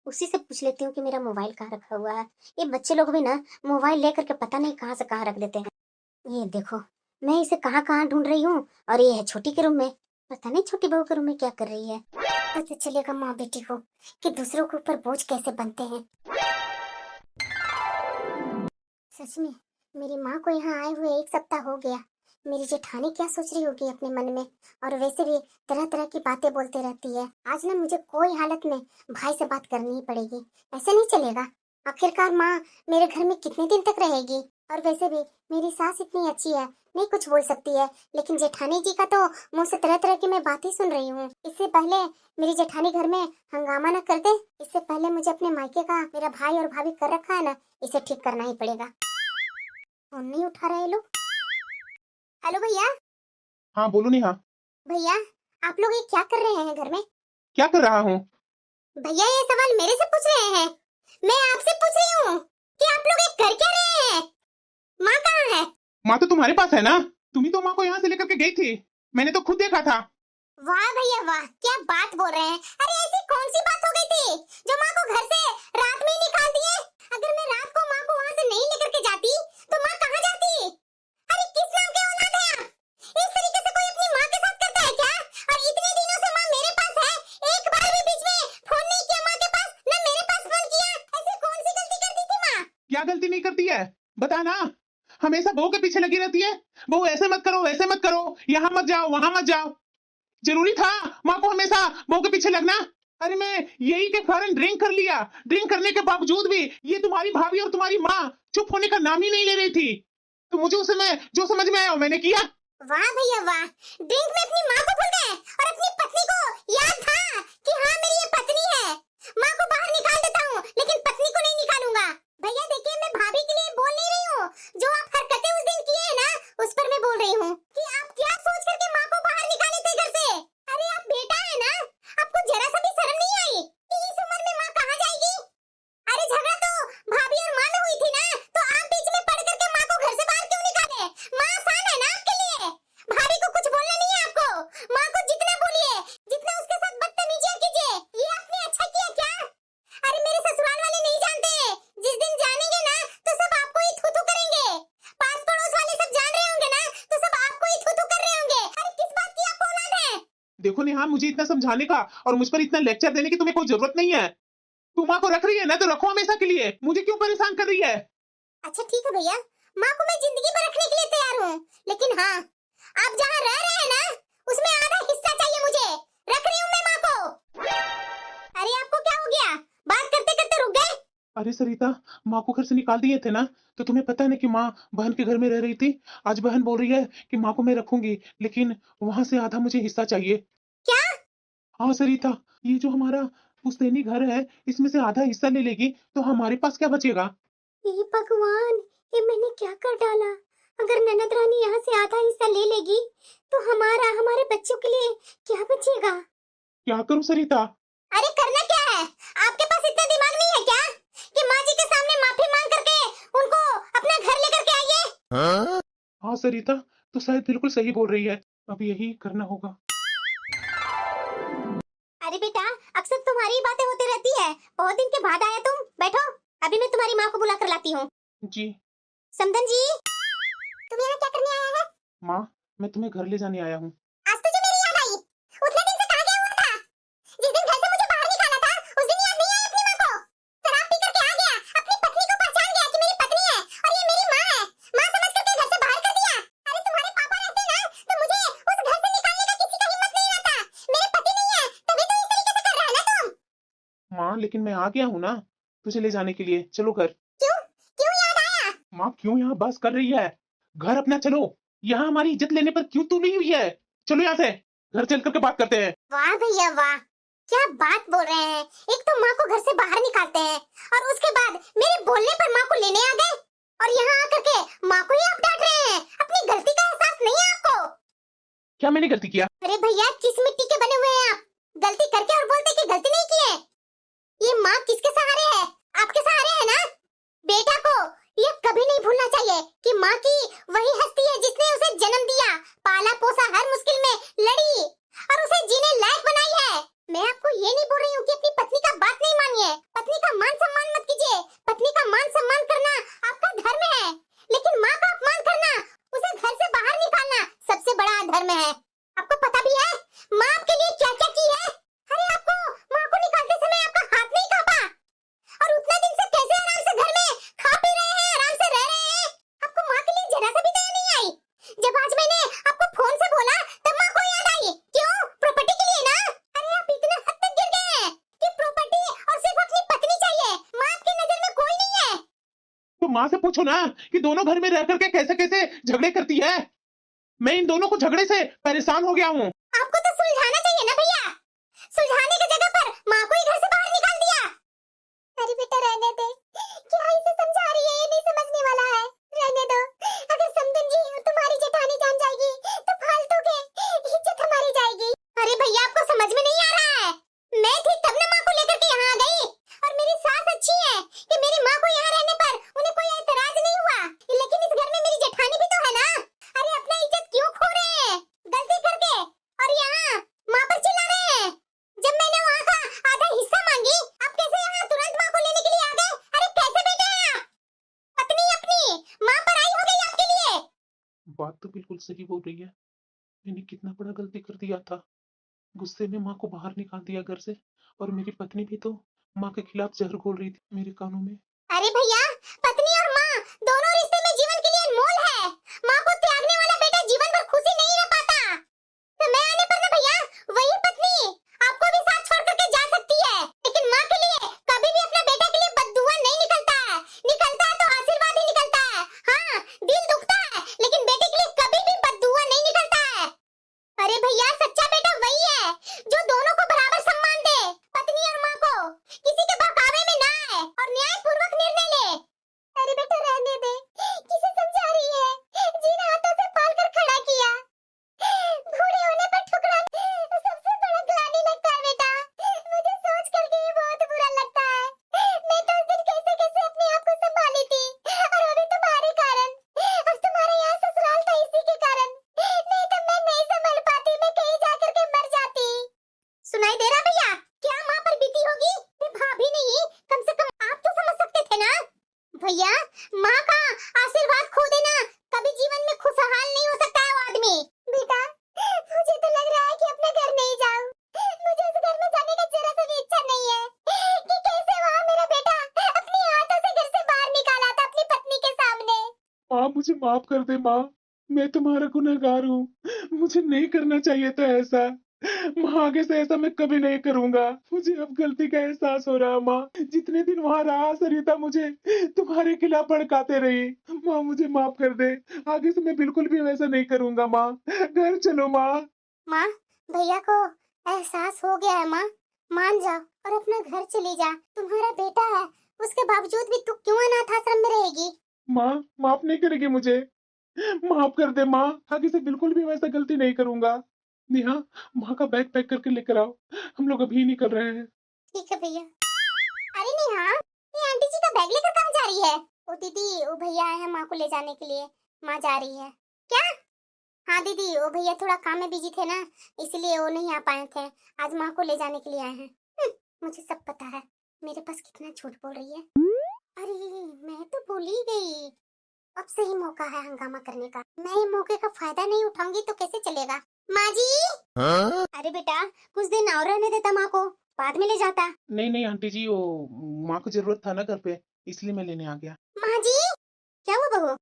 [SPEAKER 1] उसी से पूछ लेती हूँ कि मेरा मोबाइल कहाँ रखा हुआ है। ये बच्चे लोग भी ना मोबाइल लेकर के पता नहीं कहाँ से कहाँ रख देते हैं। ये देखो, मैं इसे कहाँ कहाँ ढूंढ रही हूँ। और ये है छोटी के रूम में। पता नहीं छोटी बहू के रूम में क्या कर रही है। पता चलेगा माँ बेटी को कि दूसरों के ऊपर बोझ कैसे बनते हैं। सच में मेरी माँ को यहाँ आए हुए 1 सप्ताह हो गया। मेरी जेठानी क्या सोच रही होगी अपने मन में। और वैसे भी तरह तरह की बातें बोलते रहती है। आज ना मुझे कोई हालत में भाई से बात करनी ही पड़ेगी। ऐसे नहीं चलेगा। आखिरकार माँ मेरे घर में कितने दिन तक रहेगी। और वैसे भी मेरी सास इतनी अच्छी है, नहीं कुछ बोल सकती है। लेकिन जेठानी जी का तो मुंह से तरह तरह की मैं बातें सुन रही हूँ। इससे पहले मेरी जेठानी घर में हंगामा न कर दे, इससे पहले मुझे अपने मायके का मेरा भाई और भाभी कर रखा है ना, इसे ठीक करना ही पड़ेगा। फोन नहीं उठा रहे लोग। हेलो भैया।
[SPEAKER 3] हाँ बोलो नेहा।
[SPEAKER 1] भैया आप लोग ये क्या कर रहे हैं घर में?
[SPEAKER 3] क्या कर रहा हूँ?
[SPEAKER 1] भैया ये सवाल मेरे से पूछ रहे हैं? मैं आपसे पूछ रही हूँ कि आप लोग ये कर क्या रहे हैं? माँ कहाँ है?
[SPEAKER 3] माँ तो तुम्हारे पास है ना। तुम ही तो माँ को यहाँ से लेकर के गई थी। मैंने तो खुद देखा था।
[SPEAKER 1] वाह भैया वाह, क्या बात बोल रहे हैं। अरे ऐसी कौन सी बात हो गई थी जो माँ को घर से रात में ही निकाल दिए? अगर मैं रात को माँ को वहाँ से नहीं लेकर के जाती तो माँ कहाँ जाती? अरे किस नाम के औलाद है आप? इस तरीके से कोई अपनी माँ के साथ करता है क्या? और इतने दिनों से माँ मेरे पास है, एक बार भी बीच में फोन नहीं किया माँ के पास, ना मेरे पास फोन किया। ऐसी कौन सी गलती कर दी थी माँ?
[SPEAKER 3] क्या गलती नहीं करती है बता ना। हमेशा बहू के पीछे लगी रहती है। बहू ऐसे मत करो, वैसे मत करो, यहाँ मत जाओ, वहां मत जाओ। जरूरी था माँ को हमेशा बहू के पीछे लगना? अरे मैं यही के कारण ड्रिंक कर लिया। ड्रिंक करने के बावजूद भी ये तुम्हारी भाभी और तुम्हारी माँ चुप होने का नाम ही नहीं ले रही थी। तो मुझे उस समय जो समझ में आया वो मैंने किया।
[SPEAKER 1] वाह भैया वाह, ड्रिंक में अपनी माँ को भूल गए और अपनी पत्नी को याद था कि हाँ मेरी ये पत्नी है। माँ को बाहर निकाल देता हूँ लेकिन पत्नी को नहीं निकालूंगा। भैया देखिए, मैं भाभी के लिए बोल नहीं रही हूँ। जो आप हरकतें उस दिन किए हैं ना, उस पर मैं बोल रही हूँ कि आप क्या सोच करके माँ को बाहर निकाले थे घर से। अरे आप बेटा है ना, आपको जरा सा भी शर्म नहीं आई कि इस उम्र में माँ कहाँ जाएगी? अरे झगड़ा तो भाभी और माँ में हुई थी ना, तो आप बीच में पड़ करके माँ को घर से बाहर क्यों निकाले? माँ आसान है ना आपके लिए। भाभी को कुछ बोलना नहीं है आपको। माँ को जितना बोलिए, जितना उसके साथ बदतमीजियां कीजिए। ये आपने अच्छा किया क्या? अरे मेरे ससुराल वाले नहीं जानते, जिस दिन जानेंगे ना तो सब आपको ही थू थू करेंगे। पास पड़ोस वाले सब जान रहे होंगे ना तो सब आपको ही थू थू कर रहे होंगे। अरे किस बात की आप औलाद है?
[SPEAKER 3] देखो नेहा, मुझे इतना समझाने का और मुझ पर इतना लेक्चर देने की तुम्हें कोई जरूरत नहीं है। तुम माँ को रख रही है ना तो रखो हमेशा के लिए। मुझे क्यों परेशान कर रही है?
[SPEAKER 1] अच्छा ठीक है भैया, माँ को मैं जिंदगी भर रखने के लिए तैयार हूँ। लेकिन हाँ, आप जहाँ रह रहे हैं ना उसमें आधा हिस्सा चाहिए मुझे। रख रही हूँ मैं माँ को। अरे आपको क्या हो गया? बात करते करते रुक गए?
[SPEAKER 3] अरे सरिता, माँ को घर से निकाल दिए थे ना, तो तुम्हें पता है ना कि माँ बहन के घर में रह रही थी। आज बहन बोल रही है कि माँ को मैं रखूंगी, लेकिन वहां से आधा मुझे हिस्सा चाहिए।
[SPEAKER 1] क्या?
[SPEAKER 3] हाँ सरिता, ये जो हमारा पुश्तैनी घर है इसमें से आधा हिस्सा ले लेगी तो हमारे पास क्या बचेगा?
[SPEAKER 1] ये भगवान, ये मैंने क्या कर डाला? अगर ननद रानी यहाँ से आधा हिस्सा ले लेगी तो हमारे बच्चों के लिए क्या बचेगा?
[SPEAKER 3] क्या करूं सरिता?
[SPEAKER 1] अरे करना क्या है? आपके पास इतना दिमाग नहीं है क्या कि माँ जी के सामने माफी मांग करके उनको अपना घर लेकर के आइए?
[SPEAKER 3] हाँ सरिता, तो शायद बिल्कुल सही बोल रही है। अब यही करना होगा।
[SPEAKER 1] अरे बेटा, अक्सर तुम्हारी बातें होती रहती है। बहुत दिन के बाद आया तुम। बैठो, अभी मैं तुम्हारी माँ को बुला कर लाती हूँ।
[SPEAKER 3] जी।
[SPEAKER 1] समधन जी, तुम यहाँ क्या करने आया है?
[SPEAKER 3] माँ, मैं तुम्हें घर ले जाने आया हूँ।
[SPEAKER 1] आज तुझे मेरी याद आई?
[SPEAKER 3] लेकिन मैं आ गया हूँ ना तुझे ले जाने के लिए। चलो घर।
[SPEAKER 1] क्यों क्यों याद आया?
[SPEAKER 3] माँ क्यों यहाँ बस कर रही है? घर अपना चलो। यहाँ हमारी इज्जत लेने पर क्यों तुली हुई है? चलो यहाँ से, घर चल करके बात करते हैं।
[SPEAKER 1] वाह भैया वाह, क्या बात बोल रहे हैं। एक तो माँ को घर से बाहर निकालते हैं और उसके बाद मेरे बोलने पर माँ को लेने आ गए और यहाँ आकर के माँ को ही आप डांट रहे हैं। अपनी गलती का एहसास नहीं है आपको?
[SPEAKER 3] क्या मैंने गलती किया?
[SPEAKER 1] अरे भैया किस मिट्टी के बने हुए हैं आप? गलती करके और बोलते कि गलती नहीं की है। ये माँ किसके सहारे है? आपके सहारे है ना? बेटा को ये कभी नहीं भूलना चाहिए कि माँ की वही हस्ती है जिसने उसे जन्म दिया, पाला पोसा, हर मुश्किल में लड़ी और उसे जीने लायक बनाई है। मैं आपको ये नहीं बोल रही हूँ कि अपनी पत्नी का बात नहीं मानिए, पत्नी का मान सम्मान मत कीजिए। पत्नी का मान सम्मान करना आपका धर्म है, लेकिन माँ का अपमान करना, उसे घर से बाहर निकालना सबसे बड़ा अधर्म है। आपको पता भी है माँ आपके लिए क्या क्या की है? अरे आपको माँ को निकालते समय आपका हाथ नहीं कांपा और उतना दिन से कैसे आराम से घर में खा पी रहे हैं, आराम से रह रहे हैं। आपको माँ के लिए जरा सा भी दया नहीं आई? जब आज मैंने आपको फोन से बोला तब माँ को याद आई। क्यों? प्रॉपर्टी के लिए ना? अरे आप इतना हद तक गिर गए हैं कि प्रॉपर्टी और सिर्फ अपनी पत्नी चाहिए, माँ आपकी नजर में कोई नहीं है।
[SPEAKER 3] तो माँ से पूछो ना कि दोनों घर में रह करके कैसे कैसे झगड़े करती है। मैं इन दोनों को झगड़े से परेशान हो गया हूँ।
[SPEAKER 1] आपको तो सुलझाना चाहिए ना भैया, सुलझाने की जगह पर माँ को ही घर से बाहर निकाल दिया। अरे बेटा रहने दे, क्या इसे समझा रही है? ये नहीं समझने वाला है, रहने दो। अगर समधन जी और तुम्हारी जेठानी जान जाएगी तो फालतू के इज्जत हमारी जाएगी। अरे भैया आपको समझ में नहीं आ रहा है? मैं थी तब ना माँ को लेकर के यहाँ आ गई और मेरी सास अच्छी है कि मेरी माँ को यहाँ रहने पर उन्हें कोई ऐतराज नहीं हुआ, लेकिन इस घर में मेरी जेठानी भी तो है ना। अरे अपना इज्जत क्यों खो रहे हैं गलती करके और यहाँ माँ पर चिल्ला रहे हैं? जब मैंने वहाँ का आधा हिस्सा मांगी, आप कैसे यहाँ तुरंत माँ को लेने के लिए आ गए? अरे कैसे बेटे हैं आप? पत्नी अपनी माँ पर आई हो गई आपके लिए।
[SPEAKER 3] बात तो बिल्कुल सही बोल रही है। मैंने कितना बड़ा गलती कर दिया था। गुस्से में माँ को बाहर निकाल दिया घर से, और मेरी पत्नी भी तो माँ के खिलाफ जहर घोल रही थी मेरे कानों में।
[SPEAKER 1] अरे भैया पत्नी और माँ दोनों रिश्ते में जीवन के लिए अनमोल है। माँ को त्यागने वाला बेटा जीवन भर खुशी नहीं रह पाता। समय आने पर ना भैया वही पत्नी आपको भी साथ छोड़ करके जा सकती है, लेकिन माँ के लिए कभी भी अपना बेटा के लिए बद्दुआ नहीं निकलता है। निकलता है तो आशीर्वाद ही निकलता है। हाँ दिल दुखता है, लेकिन बेटे के लिए कभी भी बद्दुआ नहीं निकलता है। अरे भैया सच्चा बेटा वही है जो दोनों को बराबर सम्मान दे, पत्नी और माँ को, किसी के बहकावे में ना आए और न्यायपूर्वक निर्णय ले। अरे बेटा रहने दे, किसे समझा रही है? जिन हाथों से पाल कर खड़ा किया, बूढ़े होने पर ठुकरा सबसे बड़ा ग्लानि लगता है बेटा। मुझे सोच करके ही बहुत बुरा लगता है। मैं तो उस दिन कैसे कैसे अपने आप को संभाली थी और वो भी तुम्हारे कारण। अब तुम्हारे यहाँ ससुराल था इसी के कारण, नहीं तो मैं नहीं संभल पाती, मैं कहीं जा करके मर जाती। सुनाई दे रहा भैया? क्या माँ पर बीती होगी? मैं भाभी नहीं, कम से कम आप तो समझ सकते थे ना। भैया माँ का आशीर्वाद खो देना कभी जीवन में खुशहाल नहीं हो सकता है वो आदमी। बेटा मुझे तो लग रहा है कि अपने घर नहीं जाऊं। मुझे उस घर में जाने का जरा सा भी इच्छा नहीं है कि कैसे वहाँ मेरा बेटा अपने हाथों से घर से बाहर निकाला था अपनी पत्नी के सामने।
[SPEAKER 3] माँ मुझे माफ कर दे माँ, मैं तुम्हारा गुनहगार हूँ। मुझे नहीं करना चाहिए था ऐसा। माँ आगे से ऐसा मैं कभी नहीं करूंगा। मुझे अब गलती का एहसास हो रहा है माँ। जितने दिन वहाँ रहा सरिता मुझे तुम्हारे खिलाफ भड़काते रही। माँ मुझे माफ कर दे, आगे से मैं बिल्कुल भी वैसा नहीं करूंगा माँ। घर चलो माँ।
[SPEAKER 1] माँ भैया को एहसास हो गया है माँ, मान जाओ और अपना घर चली जा। तुम्हारा बेटा है, उसके बावजूद भी तू क्यों अनाथ आश्रम में रहेगी?
[SPEAKER 3] माँ माफ नहीं करेगी मुझे? माफ कर दे माँ, आगे से बिल्कुल भी वैसा गलती नहीं करूंगा। नेहा माँ का बैग पैक करके लेकर आओ, हम लोग अभी निकल रहे हैं।
[SPEAKER 1] ठीक है भैया। अरे नेहा, ये आंटी जी का बैग लेकर कहाँ जा रही है? ओ दीदी, वो भैया आए हैं माँ को ले जाने के लिए, माँ जा रही है। क्या? हाँ दीदी, वो भैया थोड़ा काम में बिजी थे ना, इसलिए वो नहीं आ पाए थे। आज माँ को ले जाने के लिए आए हैं। मुझे सब पता है, मेरे पास कितना झूठ बोल रही है। अरे मैं तो भूल ही गई, अब सही मौका है हंगामा करने का। मैं ये मौके का फायदा नहीं उठाऊंगी तो कैसे चलेगा? माँ जी।
[SPEAKER 2] अरे बेटा कुछ दिन और रहने देता माँ को, बाद में ले जाता।
[SPEAKER 3] नहीं नहीं आंटी जी, वो माँ को जरूरत था ना घर पे, इसलिए मैं लेने आ गया।
[SPEAKER 1] माँ जी।
[SPEAKER 2] क्या हुआ बहू?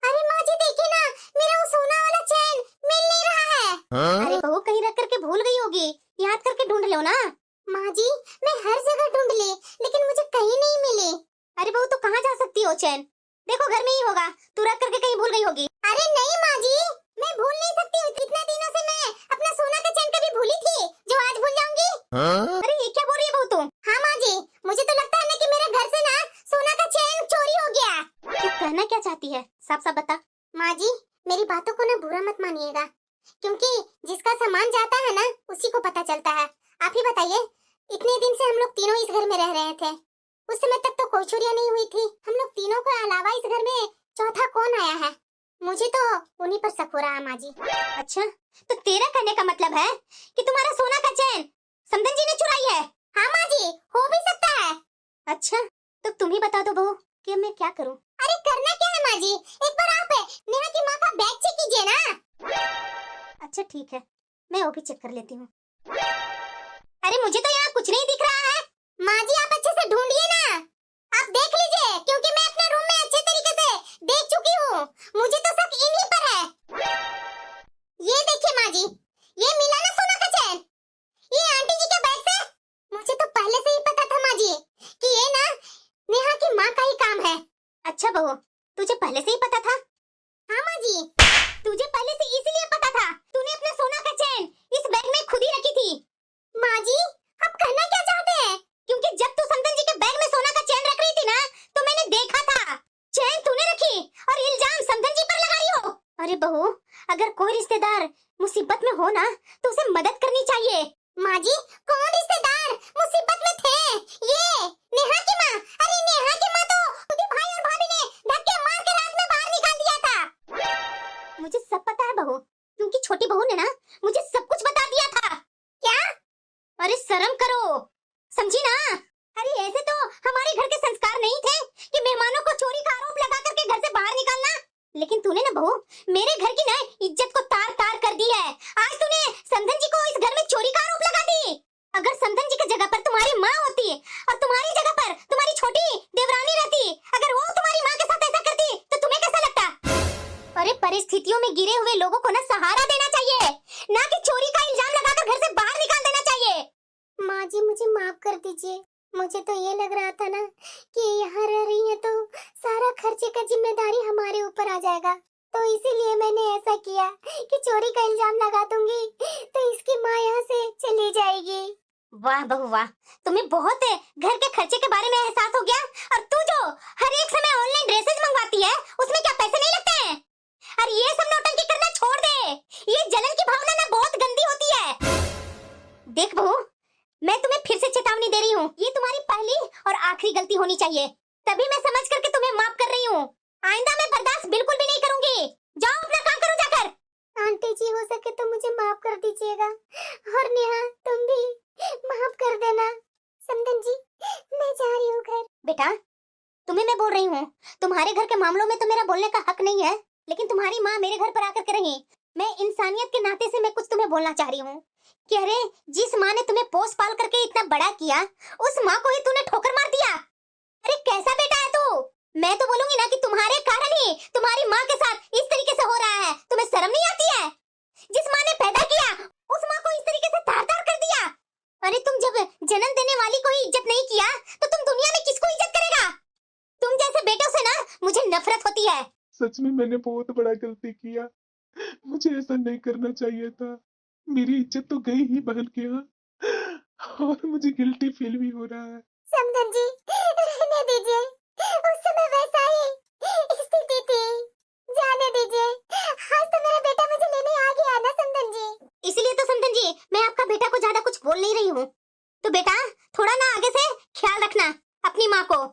[SPEAKER 1] अरे माँ जी देखिए ना, मेरा वो सोना वाला चैन मिल नहीं रहा है।
[SPEAKER 2] अरे बहू कहीं रख करके भूल गई होगी, याद करके ढूंढ लो ना।
[SPEAKER 1] माँ जी मैं हर जगह ढूंढ ली,
[SPEAKER 2] देखो घर में ही होगा, तू रख करके कहीं भूल गई होगी।
[SPEAKER 1] अरे नहीं माँ जी, मैं भूल नहीं सकती हूँ। इतने दिनों से मैं अपना सोना का चैन कभी भूली थी जो आज भूल जाऊंगी।
[SPEAKER 2] अरे ये क्या बोल रही है बहू तुम?
[SPEAKER 1] हाँ माँ जी, मुझे तो लगता है ना कि मेरे घर से ना सोना का चैन चोरी हो गया।
[SPEAKER 2] तू कहना क्या चाहती है, साफ साफ बता।
[SPEAKER 1] माँ जी, मेरी बातों को ना बुरा मत मानिएगा, क्योंकि जिसका सामान जाता है ना उसी को पता चलता है। आप ही बताइए, इतने दिन से हम लोग तीनों इस घर में रह रहे थे, उस समय तक तो कोई चोरियां नहीं हुई थी। हम लोग तीनों के अलावा इस घर में चौथा कौन आया है? मुझे तो उन्हीं पर शक हो रहा है माँ जी।
[SPEAKER 2] अच्छा, तो तेरा कहने का मतलब है कि तुम्हारा सोना का चैन समधन जी ने चुराई है?
[SPEAKER 1] हाँ माँ जी, हो भी सकता है।
[SPEAKER 2] अच्छा, तो तुम ही बता दो बहू कि अब मैं क्या करूं।
[SPEAKER 1] अरे करना क्या है माँ जी, एक बार आप नेहा की माँ का बैग चेक कीजिए ना।
[SPEAKER 2] अच्छा ठीक है, मैं वो भी चेक कर लेती हूँ। अरे मुझे तो यहाँ कुछ नहीं दिख रहा है।
[SPEAKER 1] माँ जी आप अच्छे से ढूंढिए ना, आप देख लीजिए, क्योंकि मैं अपने रूम में अच्छे तरीके से देख चुकी हूँ। मुझे तो शक इन्हीं पर है। ये देखिए माँ जी, ये मिला ना सोना का चैन, ये आंटी जी के बैग से। मुझे तो पहले से ही पता था माँ जी कि ये ना नेहा की माँ का ही काम है।
[SPEAKER 2] अच्छा बहू, तुझे पहले से ही पता था?
[SPEAKER 1] हाँ माँ जी।
[SPEAKER 2] तुझे पहले से इसीलिए पता था, तूने अपना सोना का चैन इस बैग में खुद ही रखी थी।
[SPEAKER 1] माँ जी आप कहना क्या चाहते हैं?
[SPEAKER 2] क्योंकि जब तू समधन जी के बैग में सोना का चैन रख रही थी ना, तो मैंने देखा था चैन तूने रखी और इल्जाम समधन जी पर लगाई हो। अरे बहू, अगर कोई रिश्तेदार मुसीबत में हो ना तो उसे मदद करनी चाहिए।
[SPEAKER 1] माँ जी कौन रिश्तेदार मुसीबत में थे? ये नेहा की माँ। अरे नेहा की माँ तो खुद ही भाई और भाभी ने धक्के मार के रात में बाहर निकाल दिया था।
[SPEAKER 2] मुझे सब पता है बहू, क्योंकि छोटी बहू ने ना मुझे सब कुछ बता दिया था।
[SPEAKER 1] क्या?
[SPEAKER 2] अरे शर्म करो, समझी ना? अरे ऐसे तो हमारे घर के संस्कार नहीं थे कि मेहमानों को चोरी का आरोप लगा करके घर से बाहर निकालना। लेकिन तूने ना बहू मेरे घर की ना इज्जत को तार तार कर दी है। आज तूने समधन जी को इस घर में चोरी का आरोप लगा दी। अगर समधन जी की जगह पर तुम्हारी माँ होती और तुम्हारी जगह पर तुम्हारी छोटी देवरानी रहती, अगर वो तुम्हारी माँ के साथ ऐसा करती तो तुम्हें कैसा लगता? अरे परिस्थितियों में गिरे हुए लोगों को ना सहारा देना चाहिए, ना कि चोरी का इल्जाम लगाकर घर से बाहर निकाल देना चाहिए।
[SPEAKER 1] माँ जी मुझे माफ कर दीजिए, मुझे तो ये लग रहा था ना कि यहाँ रह रही है तो सारा खर्चे का जिम्मेदारी हमारे ऊपर आ जाएगा, तो इसीलिए मैंने ऐसा किया कि चोरी का इल्जाम लगा दूंगी तो इसकी माँ यहाँ से चली जाएगी।
[SPEAKER 2] वाह बहू वाह, तुम्हें बहुत घर के खर्चे के बारे में एहसास हो गया। और तू जो हर एक समय ऑनलाइन ड्रेसेस मंगवाती है, उसमें क्या पैसे नहीं लगते हैं? अरे ये सब नौटंकी करना छोड़ दे, ये जलन की भावना ना बहुत गंदी होती है। देख बहू, मैं तुम्हें फिर से चेतावनी दे रही हूँ, ये तुम्हारी पहली और आखिरी गलती होनी चाहिए, तभी मैं समझ करके तुम्हें माफ कर रही हूँ। आइंदा मैं बर्दाश्त बिल्कुल भी नहीं करूंगी। जाओ अपना काम करो जाकर।
[SPEAKER 1] आंटी जी हो सके तो मुझे माफ कर दीजिएगा, और नेहा तुम भी माफ कर देना। समधन जी मैं जा रही हूँ घर।
[SPEAKER 2] बेटा, तुम्हें मैं बोल रही हूँ, तुम्हारे घर के मामलों में तो मेरा बोलने का हक नहीं है, लेकिन तुम्हारी माँ मेरे घर पर आकर के रही, मैं इंसानियत के नाते से मैं कुछ तुम्हें बोलना चाह रही हूँ कि अरे जिस माँ ने तुम्हें पोस पाल करके इतना बड़ा किया, उस माँ को ही तूने ठोकर मार दिया। अरे कैसा बेटा है तू? मैं तो बोलूंगी ना कि तुम्हारे कारण ही तुम्हारी माँ के साथ इस तरीके से हो रहा है। तुम्हें शर्म नहीं आती है? जिस माँ ने पैदा किया उस माँ को इस तरीके से तार तार कर दिया। अरे तुम जब जन्म देने वाली को ही इज्जत नहीं किया तो तुम दुनिया में किसको इज्जत करेगा? तुम जैसे बेटों से ना मुझे नफरत होती है।
[SPEAKER 3] सच में मैंने बहुत बड़ा गलती किया, मुझे ऐसा नहीं करना चाहिए था। मेरी इज्जत तो गई ही बहन के यहाँ, और मुझे गिल्टी फील भी हो रहा है।
[SPEAKER 1] समधन जी रहने दीजिए, उस समय वैसा ही स्थिति थी, जाने दीजिए। आज तो मेरा बेटा मुझे लेने आ गया ना समधन जी।
[SPEAKER 2] इसलिए तो समधन जी मैं आपका बेटा को ज्यादा कुछ बोल नहीं रही हूँ। तो बेटा थोड़ा ना आगे से ख्याल रखना अपनी माँ को।